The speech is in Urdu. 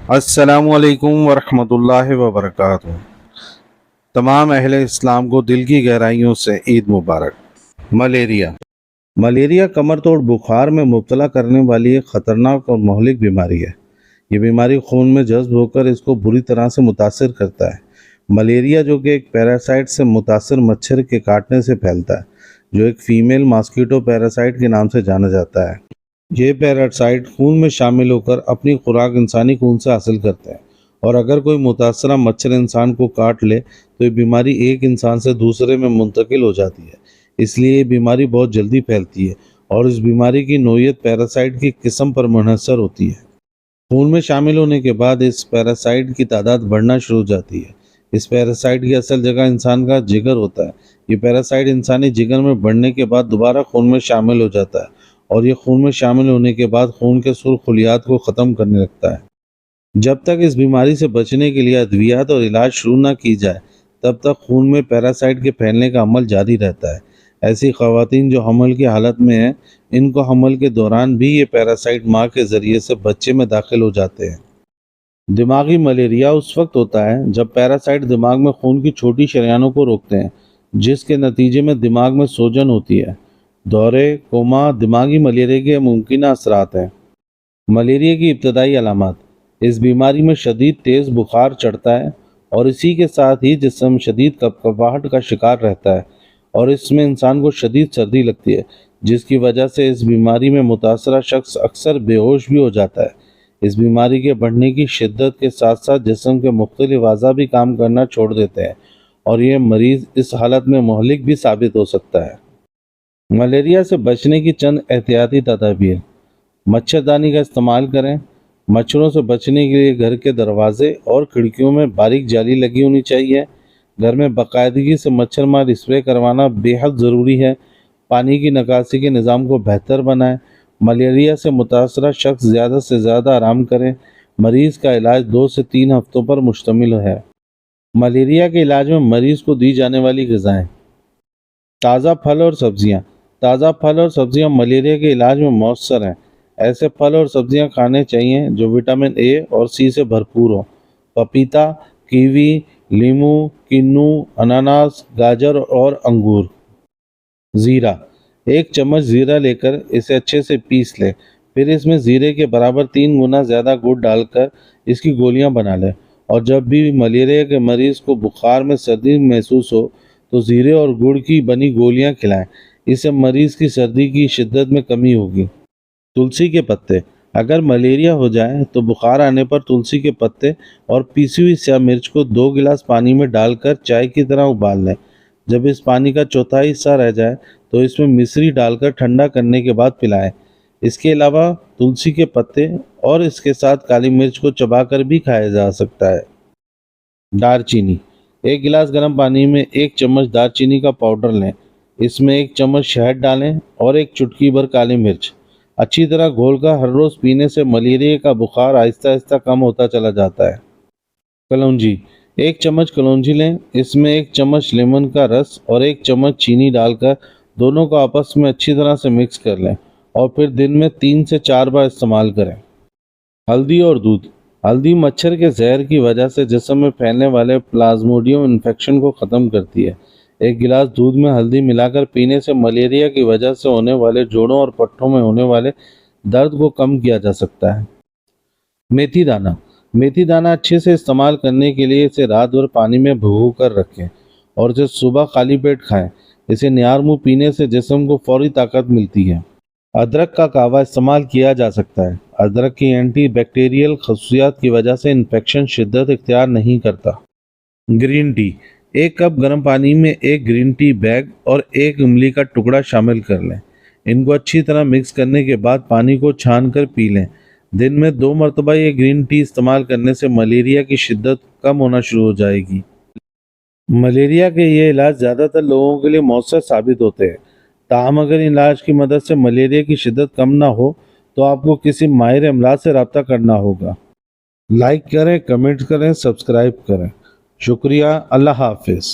السلام علیکم ورحمۃ اللہ وبرکاتہ۔ تمام اہل اسلام کو دل کی گہرائیوں سے عید مبارک۔ ملیریا کمر توڑ بخار میں مبتلا کرنے والی ایک خطرناک اور مہلک بیماری ہے۔ یہ بیماری خون میں جذب ہو کر اس کو بری طرح سے متاثر کرتا ہے۔ ملیریا جو کہ ایک پیراسائٹ سے متاثر مچھر کے کاٹنے سے پھیلتا ہے، جو ایک فیمیل ماسکیٹو پیراسائٹ کے نام سے جانا جاتا ہے۔ یہ پیراسائٹ خون میں شامل ہو کر اپنی خوراک انسانی خون سے حاصل کرتے ہیں، اور اگر کوئی متاثرہ مچھر انسان کو کاٹ لے تو یہ بیماری ایک انسان سے دوسرے میں منتقل ہو جاتی ہے۔ اس لیے یہ بیماری بہت جلدی پھیلتی ہے، اور اس بیماری کی نوعیت پیراسائٹ کی قسم پر منحصر ہوتی ہے۔ خون میں شامل ہونے کے بعد اس پیراسائٹ کی تعداد بڑھنا شروع ہو جاتی ہے۔ اس پیراسائٹ کی اصل جگہ انسان کا جگر ہوتا ہے۔ یہ پیراسائٹ انسانی جگر میں بڑھنے کے بعد دوبارہ خون میں شامل ہو جاتا ہے، اور یہ خون میں شامل ہونے کے بعد خون کے سرخ خلیات کو ختم کرنے لگتا ہے۔ جب تک اس بیماری سے بچنے کے لیے ادویات اور علاج شروع نہ کی جائے، تب تک خون میں پیراسائٹ کے پھیلنے کا عمل جاری رہتا ہے۔ ایسی خواتین جو حمل کی حالت میں ہیں، ان کو حمل کے دوران بھی یہ پیراسائٹ ماں کے ذریعے سے بچے میں داخل ہو جاتے ہیں۔ دماغی ملیریا اس وقت ہوتا ہے جب پیراسائٹ دماغ میں خون کی چھوٹی شریانوں کو روکتے ہیں، جس کے نتیجے میں دماغ میں سوجن ہوتی ہے۔ دورے، کوما دماغی ملیریا کے ممکنہ اثرات ہیں۔ ملیریا کی ابتدائی علامات: اس بیماری میں شدید تیز بخار چڑھتا ہے، اور اسی کے ساتھ ہی جسم شدید کپکپاہٹ کا شکار رہتا ہے، اور اس میں انسان کو شدید سردی لگتی ہے، جس کی وجہ سے اس بیماری میں متاثرہ شخص اکثر بے ہوش بھی ہو جاتا ہے۔ اس بیماری کے بڑھنے کی شدت کے ساتھ ساتھ جسم کے مختلف اعضاء بھی کام کرنا چھوڑ دیتے ہیں، اور یہ مریض اس حالت میں مہلک بھی ثابت ہو سکتا ہے۔ ملیریا سے بچنے کی چند احتیاطی تدابیر: مچھردانی کا استعمال کریں۔ مچھروں سے بچنے کے لیے گھر کے دروازے اور کھڑکیوں میں باریک جالی لگی ہونی چاہیے۔ گھر میں باقاعدگی سے مچھر مار اسپرے کروانا بے حد ضروری ہے۔ پانی کی نکاسی کے نظام کو بہتر بنائیں۔ ملیریا سے متاثرہ شخص زیادہ سے زیادہ آرام کریں۔ مریض کا علاج 2 سے 3 ہفتوں پر مشتمل ہے۔ ملیریا کے علاج میں مریض کو دی جانے والی غذائیں: تازہ پھل اور سبزیاں۔ تازہ پھل اور سبزیاں ملیریا کے علاج میں مؤثر ہیں۔ ایسے پھل اور سبزیاں کھانے چاہیے جو وٹامن اے اور سی سے بھرپور ہوں۔ پپیتا، کیوی، لیمو، کنو، اناناس، گاجر اور انگور۔ زیرہ: 1 چمچ زیرہ لے کر اسے اچھے سے پیس لیں، پھر اس میں زیرے کے برابر 3 گنا زیادہ گڑ ڈال کر اس کی گولیاں بنا لیں، اور جب بھی ملیریا کے مریض کو بخار میں سردی محسوس ہو تو زیرے اور گڑ کی بنی گولیاں کھلائیں۔ اس سے مریض کی سردی کی شدت میں کمی ہوگی۔ تلسی کے پتے: اگر ملیریا ہو جائے تو بخار آنے پر تلسی کے پتے اور پیسی ہوئی سیاہ مرچ کو 2 گلاس پانی میں ڈال کر چائے کی طرح ابال لیں۔ جب اس پانی کا چوتھائی حصہ رہ جائے تو اس میں مصری ڈال کر ٹھنڈا کرنے کے بعد پلائیں۔ اس کے علاوہ تلسی کے پتے اور اس کے ساتھ کالی مرچ کو چبا کر بھی کھایا جا سکتا ہے۔ دار چینی: 1 گلاس گرم پانی میں 1 چمچ دار چینی کا پاؤڈر لیں۔ اس میں 1 چمچ شہد ڈالیں اور 1 چٹکی بھر کالی مرچ۔ اچھی طرح گھول کر ہر روز پینے سے ملیریا کا بخار آہستہ آہستہ کم ہوتا چلا جاتا ہے۔ کلونجی: 1 چمچ کلونجی لیں۔ اس میں 1 چمچ لیمن کا رس اور 1 چمچ چینی ڈال کر دونوں کو آپس میں اچھی طرح سے مکس کر لیں، اور پھر دن میں 3 سے 4 بار استعمال کریں۔ ہلدی اور دودھ: ہلدی مچھر کے زہر کی وجہ سے جسم میں پھیلنے والے پلازموڈیم انفیکشن کو ختم کرتی ہے۔ 1 گلاس دودھ میں ہلدی ملا کر پینے سے ملیریا کی وجہ سے ہونے والے جوڑوں اور پٹھوں میں ہونے والے درد کو کم کیا جا سکتا ہے۔ میتھی دانہ: میتھی دانہ اچھے سے استعمال کرنے کے لیے اسے رات بھر پانی میں بھگو کر رکھیں اور اسے صبح خالی پیٹ کھائیں۔ اسے نیار منہ پینے سے جسم کو فوری طاقت ملتی ہے۔ ادرک کا قہوہ استعمال کیا جا سکتا ہے۔ ادرک کی اینٹی بیکٹیریل خصوصیات کی وجہ سے انفیکشن شدت اختیار نہیں کرتا۔ گرین ٹی: 1 کپ گرم پانی میں 1 گرین ٹی بیگ اور 1 املی کا ٹکڑا شامل کر لیں۔ ان کو اچھی طرح مکس کرنے کے بعد پانی کو چھان کر پی لیں۔ دن میں 2 مرتبہ یہ گرین ٹی استعمال کرنے سے ملیریا کی شدت کم ہونا شروع ہو جائے گی۔ ملیریا کے یہ علاج زیادہ تر لوگوں کے لیے مؤثر ثابت ہوتے ہیں، تاہم اگر علاج کی مدد سے ملیریا کی شدت کم نہ ہو تو آپ کو کسی ماہر امراض سے رابطہ کرنا ہوگا۔ لائک کریں، کمنٹ کریں، سبسکرائب کریں۔ شکریہ۔ اللہ حافظ۔